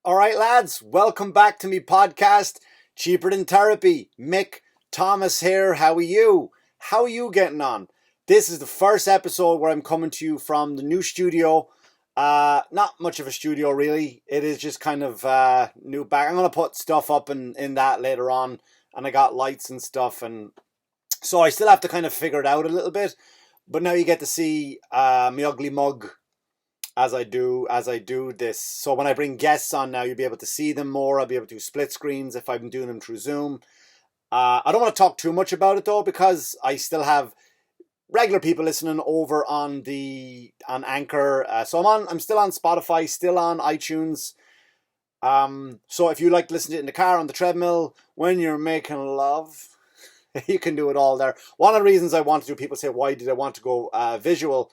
All right, lads, welcome back to me podcast, Cheaper Than Therapy. Mick Thomas here. How are you? How are you getting on? This is the first episode where I'm coming to you from the new studio. Not much of a studio, really. It is just kind of new back. I'm going to put stuff up in that later on, and I got lights and stuff, and so I still have to kind of figure it out a little bit. But now you get to see my ugly mug as I do this. So when I bring guests on now, you'll be able to see them more. I'll be able to do split screens if I'm doing them through Zoom. I don't want to talk too much about it though, because I still have regular people listening over on Anchor. So I'm still on Spotify, still on iTunes. So if you like to listen to it in the car, on the treadmill, when you're making love, you can do it all there. One of the reasons I want to do, people say, why did I want to go visual?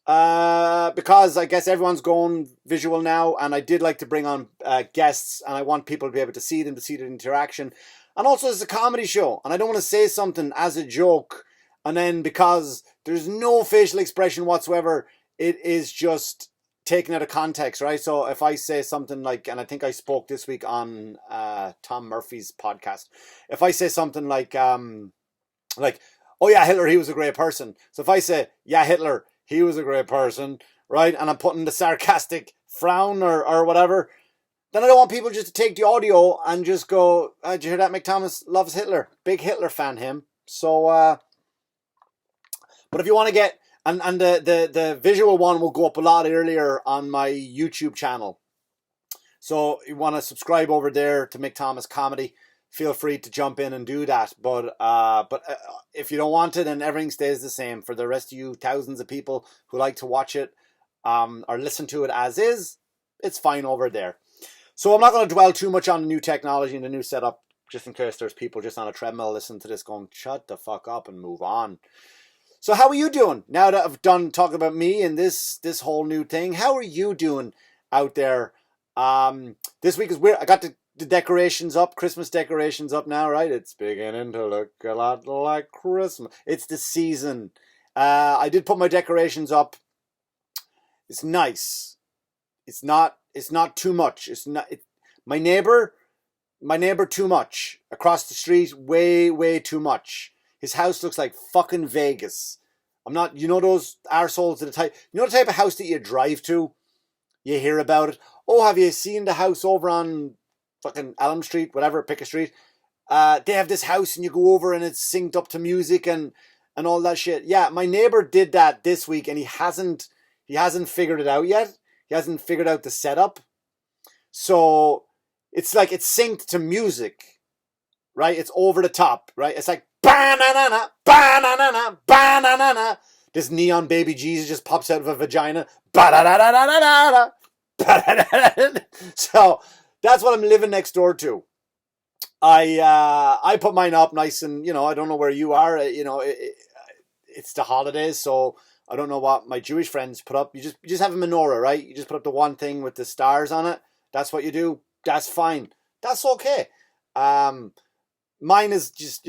Because I guess everyone's going visual now, and I did like to bring on guests, and I want people to be able to see them, to see the interaction. And also, it's a comedy show, and I don't want to say something as a joke, and then because there's no facial expression whatsoever, it is just taken out of context, right? So if I say something like, and I think I spoke this week on Tom Murphy's podcast, if I say something like, oh yeah, Hitler, he was a great person. So if I say, yeah, Hitler, he was a great person, right? And I'm putting the sarcastic frown or whatever, then I don't want people just to take the audio and just go, did you hear that? Mick Thomas loves Hitler. Big Hitler fan, him. So, but if you want to get, and the visual one will go up a lot earlier on my YouTube channel. So you want to subscribe over there to Mick Thomas Comedy, feel free to jump in and do that. But if you don't want it, then everything stays the same. For the rest of you thousands of people who like to watch it or listen to it as is, it's fine over there. So I'm not going to dwell too much on the new technology and the new setup, just in case there's people just on a treadmill listening to this going, shut the fuck up and move on. So how are you doing? Now that I've done talking about me and this whole new thing, how are you doing out there? This week is weird. I got the decorations up, Christmas decorations up now, right? It's beginning to look a lot like Christmas. It's the season. I did put my decorations up. It's nice. It's not too much. My neighbor too much. Across the street, way too much. His house looks like fucking Vegas. I'm not, those arseholes, the type of house that you drive to? You hear about it. Oh, have you seen the house over on fucking Elm Street, whatever, pick a street? They have this house and you go over and it's synced up to music and all that shit. Yeah, my neighbor did that this week and he hasn't figured it out yet. He hasn't figured out the setup. So it's like it's synced to music, right? It's over the top, right? It's like ba-na-na-na, ba-na-na-na, ba-na-na-na. This neon baby Jesus just pops out of a vagina. Ba-da-da-da-da-da-da. So that's what I'm living next door to. I put mine up nice and, I don't know where you are. It's the holidays, so I don't know what my Jewish friends put up. You just have a menorah, right? You just put up the one thing with the stars on it. That's what you do. That's fine. That's okay. Mine is just,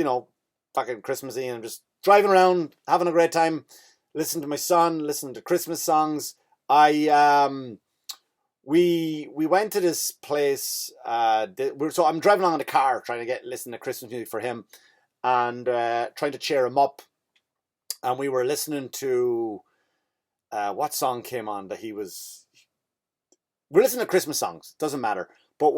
fucking Christmassy, and I'm just driving around, having a great time, listening to my son, listening to Christmas songs. We went to this place. So I'm driving along in the car, trying to listen to Christmas music for him, and trying to cheer him up. And we were listening to what song came on that we're listening to Christmas songs. Doesn't matter. But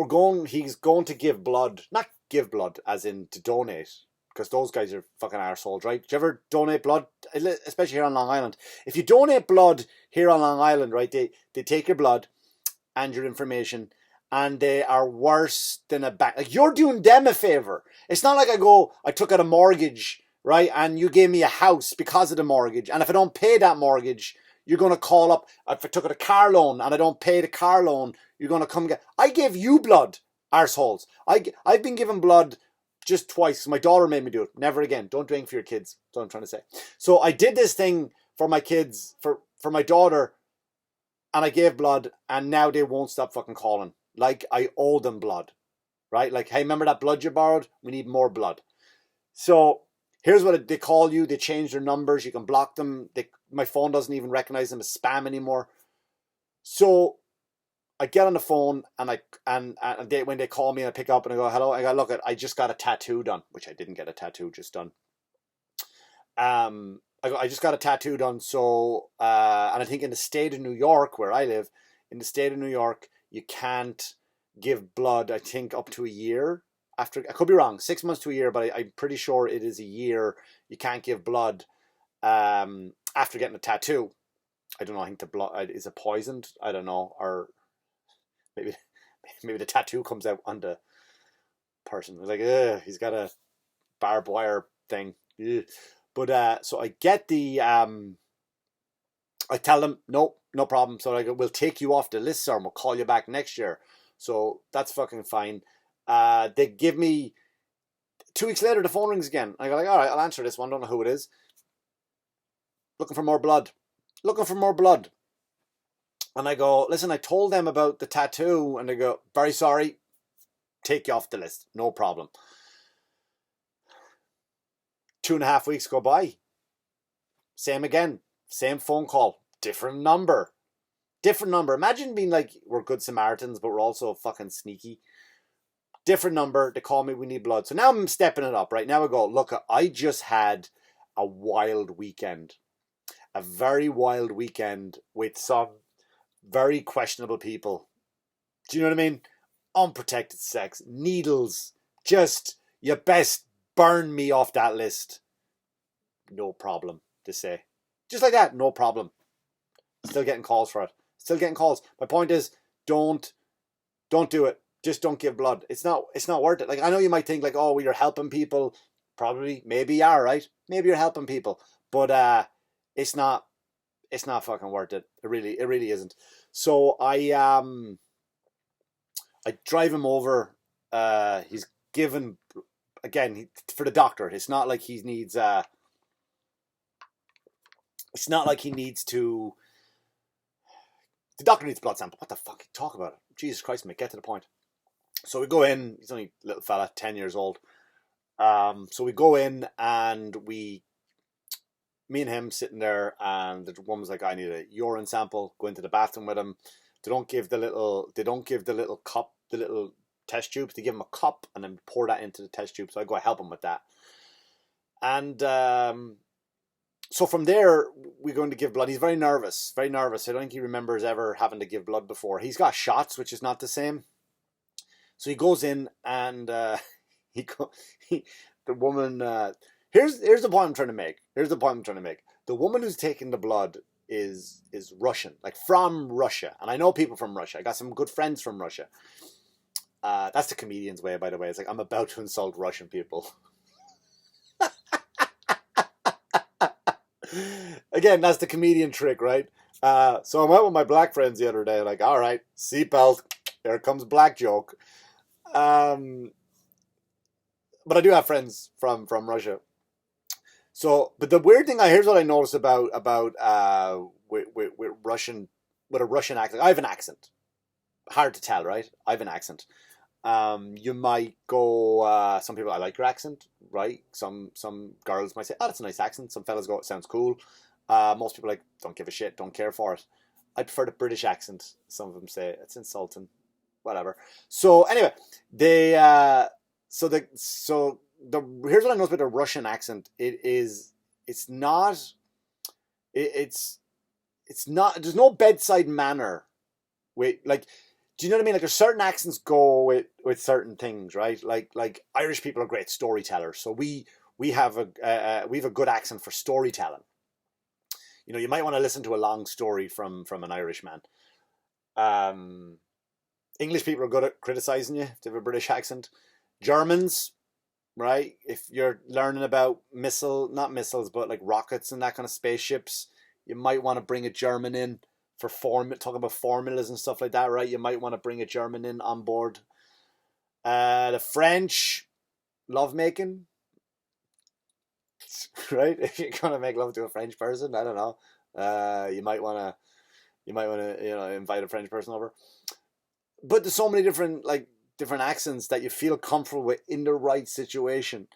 he's going to give blood, not give blood, as in to donate, because those guys are fucking arseholes, right? Do you ever donate blood, especially here on Long Island? If you donate blood here on Long Island, right, they take your blood and your information, and they are worse than a bank. Like, you're doing them a favor. It's not like I took out a mortgage, right, and you gave me a house because of the mortgage, and if I don't pay that mortgage, you're going to call up. If I took out a car loan and I don't pay the car loan, you're going to come get. I gave you blood, arseholes. I've been given blood just twice. My daughter made me do it. Never again. Don't drink for your kids. That's what I'm trying to say. So I did this thing for my kids, for my daughter, and I gave blood, and now they won't stop fucking calling. Like I owe them blood, right? Like, hey, remember that blood you borrowed? We need more blood. So here's what they call you. They change their numbers. You can block them. My phone doesn't even recognize them as spam anymore. So I get on the phone and when they call me and I pick up and I go, hello, I go, look, I just got a tattoo done, which I didn't get a tattoo, just done. I just got a tattoo done. So, and I think in the state of New York, where I live, in the state of New York, you can't give blood, I think, up to a year. After, I could be wrong, 6 months to a year, but I'm pretty sure it is a year. You can't give blood after getting a tattoo. I don't know. I think the blood is it poisoned. I don't know, or maybe the tattoo comes out on the person. It's like, he's got a barbed wire thing. Ugh. But so I get the I tell them no problem. So I go, we'll take you off the list, sir, and we'll call you back next year. So that's fucking fine. They give me 2 weeks later. The phone rings again. I go like, all right, I'll answer this one. Don't know who it is. Looking for more blood. And I go, listen, I told them about the tattoo, and they go, very sorry, take you off the list. No problem. 2.5 weeks go by. Same again. Same phone call. Different number. Imagine being like, we're good Samaritans, but we're also fucking sneaky. Different number. They call me, we need blood. So now I'm stepping it up, right? Now I go, look, I just had a wild weekend. A very wild weekend with some very questionable people. Do you know what I mean? Unprotected sex. Needles. Just, you best burn me off that list. No problem, they say. Just like that, no problem. Still getting calls for it. Still getting calls. My point is, don't do it. Just don't give blood. It's not worth it. Like, I know you might think like, oh, well, you're helping people. Probably, maybe you are, right? Maybe you're helping people. But it's not fucking worth it. It really isn't. So I drive him over. He's given, again, for the doctor. It's not like he needs to. The doctor needs a blood sample. What the fuck? Talk about it. Jesus Christ, mate, get to the point. So we go in. He's only a little fella, 10 years old. So we go in and me and him sitting there, and the woman's like, I need a urine sample. Go into the bathroom with him. They don't give the little cup, the little test tubes. They give him a cup and then pour that into the test tube. So I go help him with that. And so from there, we're going to give blood. He's very nervous. I don't think he remembers ever having to give blood before. He's got shots, which is not the same. So he goes in and the woman. Here's the point I'm trying to make. The woman who's taking the blood is Russian, like from Russia. And I know people from Russia. I got some good friends from Russia. That's the comedian's way, by the way. It's like, I'm about to insult Russian people. Again, that's the comedian trick, right? So I'm out with my black friends the other day. Like, all right, seatbelt. Here comes black joke. But I do have friends from Russia. So, but the weird thing, here's what I noticed about with Russian, with a Russian accent. I have an accent. Hard to tell, right? I have an accent. You might go, some people, I like your accent, right? Some girls might say, oh, that's a nice accent. Some fellas go, it sounds cool. Most people like, don't give a shit, don't care for it. I prefer the British accent. Some of them say it's insulting, whatever. So anyway, here's what I noticed about the Russian accent. It's not, there's no bedside manner. Wait, like, do you know what I mean? Like, there's certain accents go with certain things, right? Like Irish people are great storytellers, so we have a good accent for storytelling. You know, you might want to listen to a long story from an Irishman. English people are good at criticizing you if they have a British accent. Germans, right? If you're learning about not missiles, but like rockets and that kind of spaceships, you might want to bring a German in. For talking about formulas and stuff like that, right? You might want to bring a German in on board. The French, lovemaking, right? If you're gonna make love to a French person, I don't know. You might wanna, invite a French person over. But there's so many different accents that you feel comfortable with in the right situation.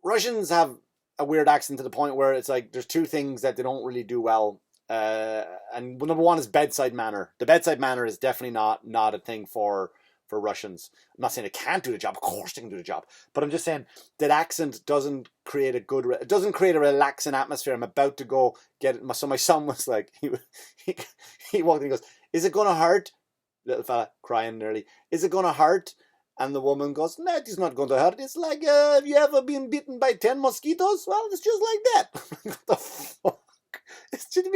Russians have a weird accent to the point where it's like there's two things that they don't really do well. and number one is bedside manner. The bedside manner is definitely not a thing for Russians. I'm not saying they can't do the job. Of course they can do the job. But I'm just saying that accent doesn't create it doesn't create a relaxing atmosphere. I'm about to go get it. So my son was like, he walked in and goes, "Is it going to hurt?" Little fella crying nearly. "Is it going to hurt?" And the woman goes, "No, it's not going to hurt. It's like, have you ever been bitten by 10 mosquitoes? Well, it's just like that." What the fuck? It's just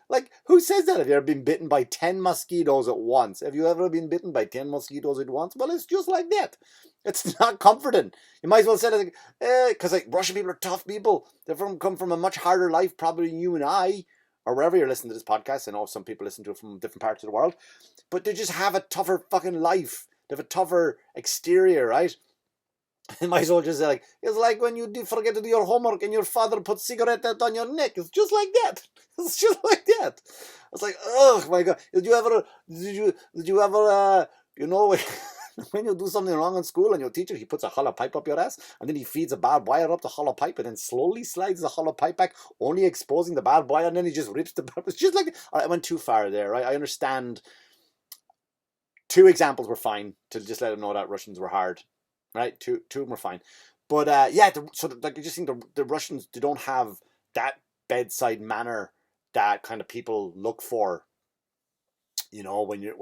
like who says that? Have you ever been bitten by 10 mosquitoes at once? Have you ever been bitten by 10 mosquitoes at once? Well, it's just like that. It's not comforting. You might as well say that, because like Russian people are tough people. They come from a much harder life, probably than you and I, or wherever you're listening to this podcast. I know some people listen to it from different parts of the world, but they just have a tougher fucking life. They have a tougher exterior, right? You might as well just say, like, it's like when you forget to do your homework and your father puts cigarette out on your neck. It's just like that. It's just like that. It's like, oh my God. Did you ever, when you do something wrong in school and your teacher, he puts a hollow pipe up your ass and then he feeds a barbed wire up the hollow pipe and then slowly slides the hollow pipe back, only exposing the barbed wire, and then he just rips the barbed. It's just like, all right, I went too far there, right? I understand. 2 examples were fine to just let them know that Russians were hard. Right, two of them were fine, but I just think the Russians, they don't have that bedside manner that kind of people look for. You know, when you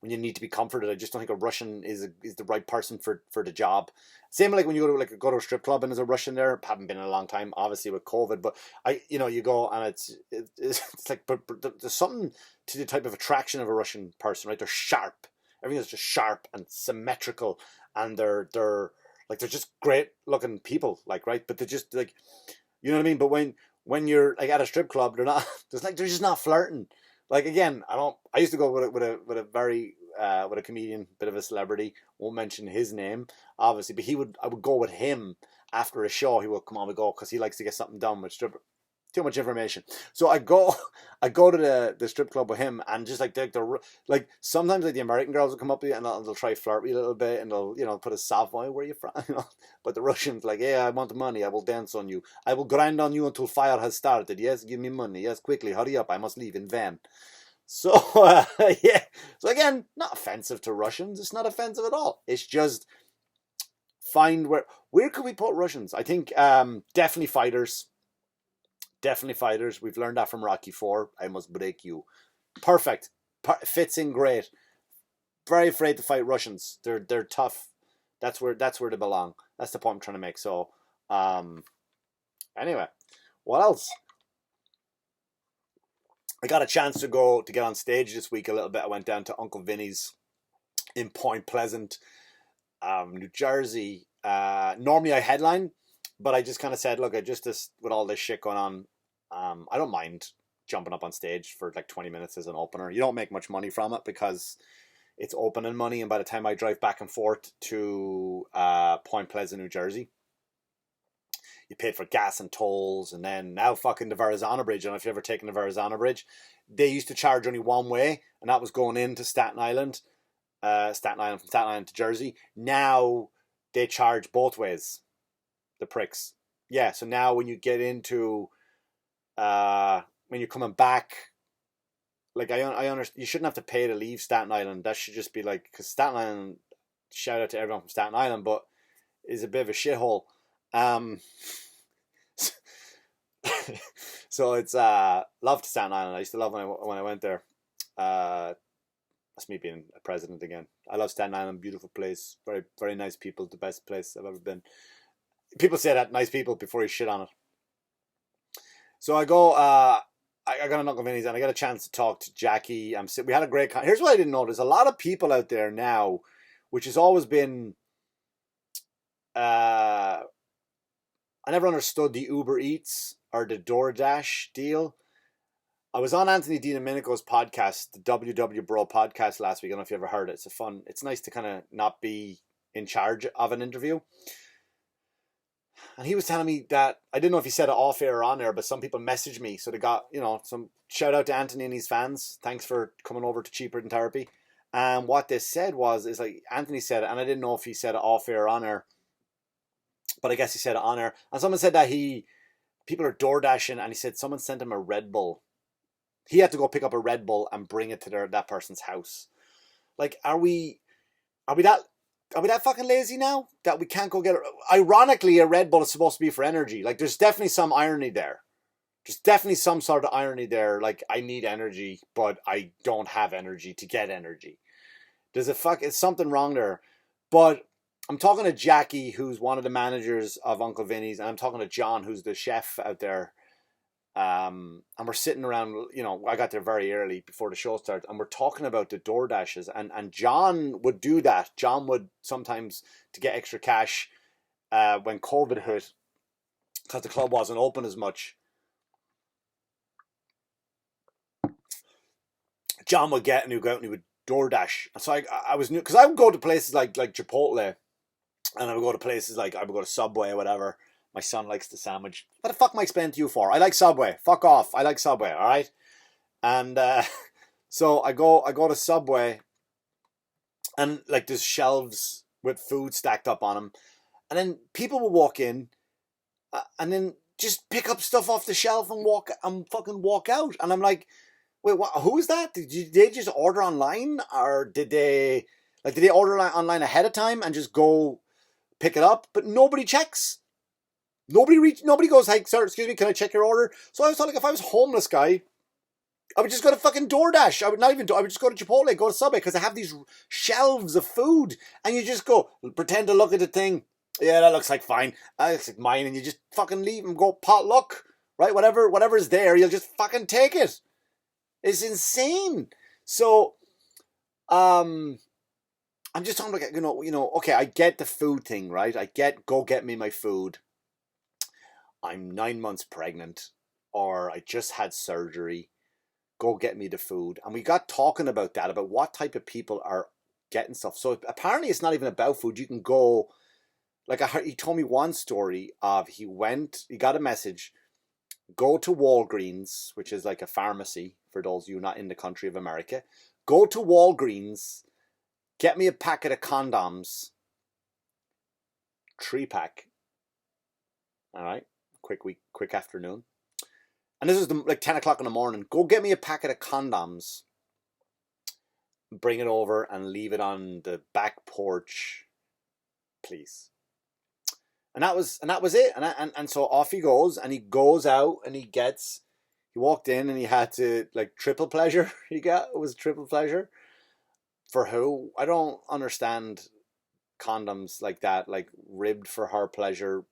need to be comforted. I just don't think a Russian is the right person for the job. Same like when you go to a strip club and there's a Russian there. Haven't been in a long time, obviously with COVID, but you go and it's like but there's something to the type of attraction of a Russian person, right? They're sharp. Everything's just sharp and symmetrical, and they're just great looking people, like, right? But they're just like, you know what I mean? But when you're like at a strip club, they're just not flirting. Like, again, I used to go with a comedian, bit of a celebrity. Won't mention his name, obviously, but I would go with him after a show. He would come on, we go, because he likes to get something done with stripper. Too much information. So I go to the strip club with him, and just like like sometimes like the American girls will come up to you and they'll try to flirt with you a little bit, and they'll put a soft voice, "Where are you from?" But the Russians like, "Yeah, I want money. I will dance on you. I will grind on you until fire has started. Yes, give me money. Yes, quickly, hurry up. I must leave in van." So yeah. So again, not offensive to Russians. It's not offensive at all. It's just find where could we put Russians? I think definitely fighters. Definitely fighters. We've learned that from Rocky 4. I must break you. Perfect. Fits in great. Very afraid to fight Russians. They're tough. That's where they belong. That's the point I'm trying to make. So, anyway, what else? I got a chance to get on stage this week a little bit. I went down to Uncle Vinnies in Point Pleasant, New Jersey. Normally I headline, but I just kind of said, look, with all this shit going on, I don't mind jumping up on stage for like 20 minutes as an opener. You don't make much money from it because it's opening money, and by the time I drive back and forth to Point Pleasant, New Jersey, you paid for gas and tolls, and then now fucking the Verrazano Bridge. I don't know if you've ever taken the Verrazano Bridge. They used to charge only one way, and that was going into Staten Island. From Staten Island to Jersey. Now they charge both ways. The pricks. Yeah, so now when you get into when you're coming back, like I understand, you shouldn't have to pay to leave Staten Island. That should just be like, because Staten Island, shout out to everyone from Staten Island, but is a bit of a shithole. So it's love to Staten Island. I used to love when I went there. That's me being a president again. I love Staten Island, beautiful place, very very nice people, the best place I've ever been. People say that, nice people, before you shit on it. So I go, I got a Uncle Vinnies, and I got a chance to talk to Jackie. We had a great here's what I didn't know. There's a lot of people out there now, which has always been, I never understood the Uber Eats or the DoorDash deal. I was on Anthony DiDomenico's podcast, the WW Bro podcast last week. I don't know if you ever heard it. It's nice to kind of not be in charge of an interview. And he was telling me that, I didn't know if he said it off air or on air, but some people messaged me. So they got, some shout out to Anthony and his fans. Thanks for coming over to Cheaper Than Therapy. And what they said is like, Anthony said it, and I didn't know if he said it off air or on air, but I guess he said it on air. And someone said that he people are door dashing, and he said someone sent him a Red Bull. He had to go pick up a Red Bull and bring it to that person's house. Like, are we that fucking lazy now that we can't go get it? Ironically, a Red Bull is supposed to be for energy. Like, there's definitely some irony there. There's definitely some sort of irony there. Like, I need energy, but I don't have energy to get energy. It's something wrong there. But I'm talking to Jackie, who's one of the managers of Uncle Vinny's, and I'm talking to John, who's the chef out there. And we're sitting around, I got there very early before the show started, and we're talking about the door dashes, and John would do that. John would sometimes, to get extra cash, when COVID hit, because the club wasn't open as much, John would get, and he'd go out and he would door dash. And so I was new, because I would go to places like Chipotle, and I would go to places like, I would go to Subway or whatever. My son likes the sandwich. What the fuck am I explaining to you for? I like Subway. Fuck off. I like Subway, all right? And so I go to Subway, and like there's shelves with food stacked up on them. And then people will walk in and then just pick up stuff off the shelf and fucking walk out. And I'm like, wait, what? Who is that? Did they just order online? Or did they order online ahead of time and just go pick it up? But nobody checks. Nobody goes, hey, sir, excuse me, can I check your order? So I was like, if I was a homeless guy, I would just go to fucking DoorDash. I would just go to Chipotle, go to Subway, because I have these shelves of food. And you just go, pretend to look at the thing. Yeah, that looks like fine. That looks like mine. And you just fucking leave and go potluck, right? Whatever's there, you'll just fucking take it. It's insane. So, I'm just talking about, okay, I get the food thing, right? Go get me my food. I'm 9 months pregnant, or I just had surgery. Go get me the food. And we got talking about that, about what type of people are getting stuff. So apparently it's not even about food. You can go, like he told me one story of he got a message, go to Walgreens, which is like a pharmacy for those of you not in the country of America. Go to Walgreens, get me a packet of condoms, 3-pack. All right. Quick afternoon. And this is like 10 o'clock in the morning. Go get me a packet of condoms. Bring it over and leave it on the back porch, please. And that was it. And so off he goes, and he goes out and he walked in and he had to, like, triple pleasure. It was triple pleasure. For who? I don't understand condoms like that, like ribbed for her pleasure,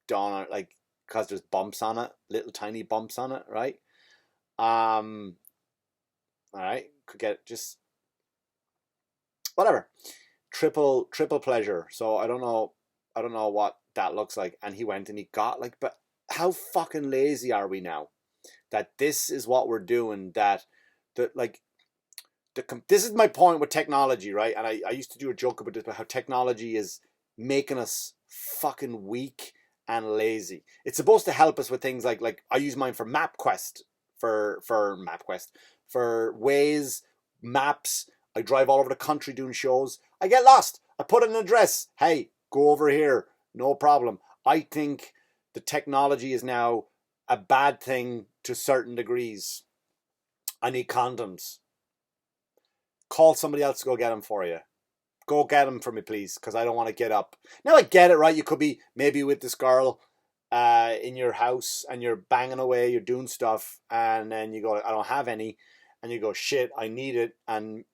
done like, because there's bumps on it, little tiny bumps on it, right? All right, could get just whatever, triple pleasure. So I don't know what that looks like. And he went and he got, like, but how fucking lazy are we now? That this is what we're doing. This is my point with technology, right? And I used to do a joke about this, about how technology is making us fucking weak and lazy. It's supposed to help us with things like I use mine for MapQuest, for Waze, maps. I drive all over the country doing shows. I get lost. I put an address. Hey, go over here. No problem. I think the technology is now a bad thing to certain degrees. I need condoms. Call somebody else to go get them for you. Go get them for me, please, because I don't want to get up. Now I get it, right? You could be maybe with this girl in your house and you're banging away, you're doing stuff, and then you go, I don't have any, and you go, shit, I need it. And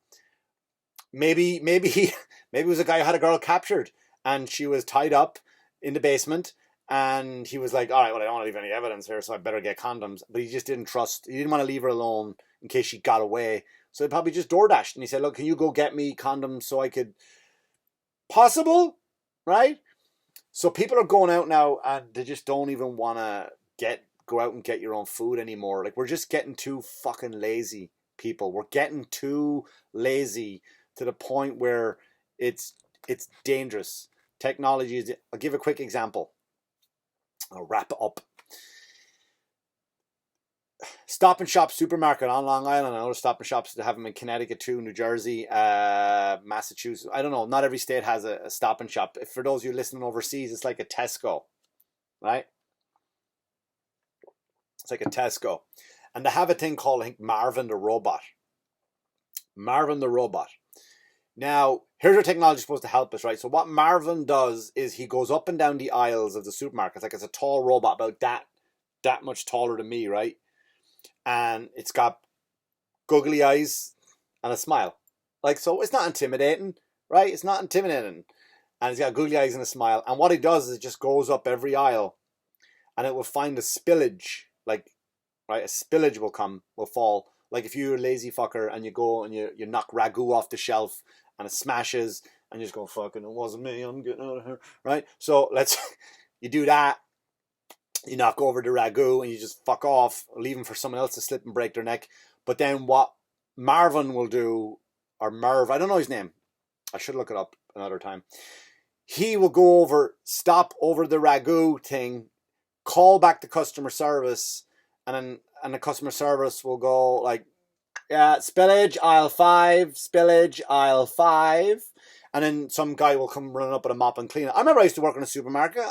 maybe it was a guy who had a girl captured and she was tied up in the basement, and he was like, all right, well, I don't want to leave any evidence here, so I better get condoms. But he didn't want to leave her alone in case she got away. So he probably just DoorDashed, and he said, look, can you go get me condoms so I could... Possible, right? So people are going out now and they just don't even want to go out and get your own food anymore. Like, we're just getting too fucking lazy, people. We're getting too lazy to the point where it's dangerous. Technology is... I'll give a quick example. I'll wrap it up. Stop and Shop supermarket on Long Island. I know Stop and Shops, they have them in Connecticut too, New Jersey, Massachusetts. I don't know. Not every state has a Stop and Shop. For those of you listening overseas, it's like a Tesco, right? It's like a Tesco. And they have a thing called, I think, Marvin the robot. Marvin the robot. Now, here's where technology is supposed to help us, right? So what Marvin does is he goes up and down the aisles of the supermarkets. Like, it's a tall robot, about that much taller than me, right? And it's got googly eyes and a smile. Like, so it's not intimidating, right? It's not intimidating. And he's got googly eyes and a smile. And what he does is it just goes up every aisle and it will find a spillage. Like, right, a spillage will fall. Like if you're a lazy fucker and you go and you knock ragu off the shelf and it smashes and you just go, fucking, it wasn't me, I'm getting out of here, right? So you do that, you knock over the ragu and you just fuck off, leaving for someone else to slip and break their neck. But then what Marvin will do, or Merv, I don't know his name, I should look it up another time. He will go over, stop over the ragu thing, call back the customer service, and the customer service will go like, yeah, spillage aisle 5, spillage aisle 5, and then some guy will come running up with a mop and clean it. I remember I used to work in a supermarket,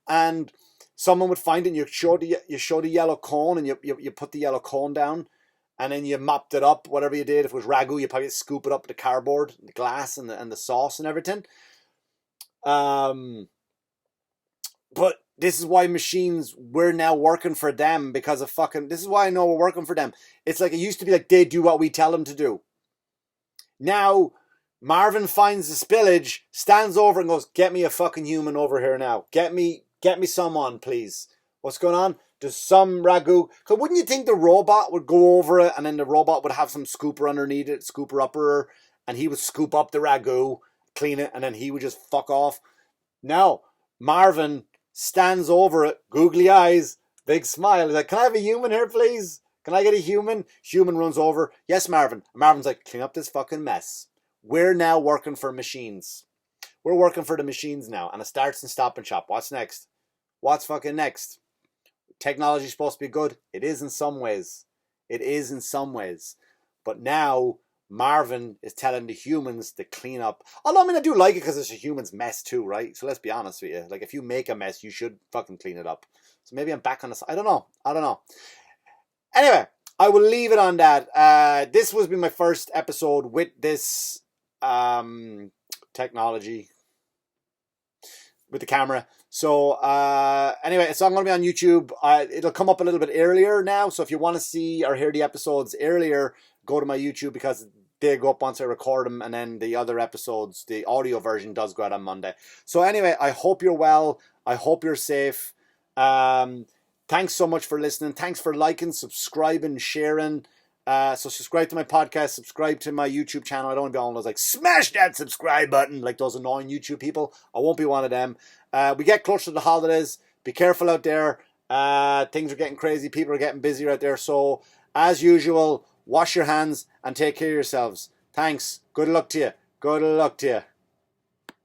and someone would find it and you show the yellow cone and you put the yellow cone down and then you mopped it up, whatever you did. If it was ragu, you probably scoop it up with the cardboard, the glass and the sauce and everything. But this is why machines, we're now working for them because of fucking, this is why I know we're working for them. It's like, it used to be like they do what we tell them to do. Now, Marvin finds the spillage, stands over and goes, get me a fucking human over here now. Get me someone, please. What's going on? There's some ragu. Cause wouldn't you think the robot would go over it and then the robot would have some scooper underneath it, scooper upper, and he would scoop up the ragu, clean it, and then he would just fuck off? No, Marvin stands over it, googly eyes, big smile. He's like, can I have a human here, please? Can I get a human? Human runs over. Yes, Marvin. Marvin's like, clean up this fucking mess. We're now working for machines. We're working for the machines now. And it starts in Stop and Shop. What's next? What's fucking next? Technology's supposed to be good. It is in some ways. It is in some ways. But now Marvin is telling the humans to clean up. Although, I mean, I do like it because it's a human's mess too, right? So let's be honest with you. Like, if you make a mess, you should fucking clean it up. So maybe I'm back on this. I don't know. Anyway, I will leave it on that. This was my first episode with this technology, with the camera. So anyway, so I'm going to be on YouTube. It'll come up a little bit earlier now. So if you want to see or hear the episodes earlier, go to my YouTube because they go up once I record them. And then the other episodes, the audio version does go out on Monday. So anyway, I hope you're well. I hope you're safe. Thanks so much for listening. Thanks for liking, subscribing, sharing. So subscribe to my podcast, subscribe to my YouTube channel. I don't want to be on those like, smash that subscribe button like those annoying YouTube people. I won't be one of them. We get closer to the holidays. Be careful out there. Things are getting crazy. People are getting busier out there. So as usual, wash your hands and take care of yourselves. Thanks. Good luck to you. Good luck to you.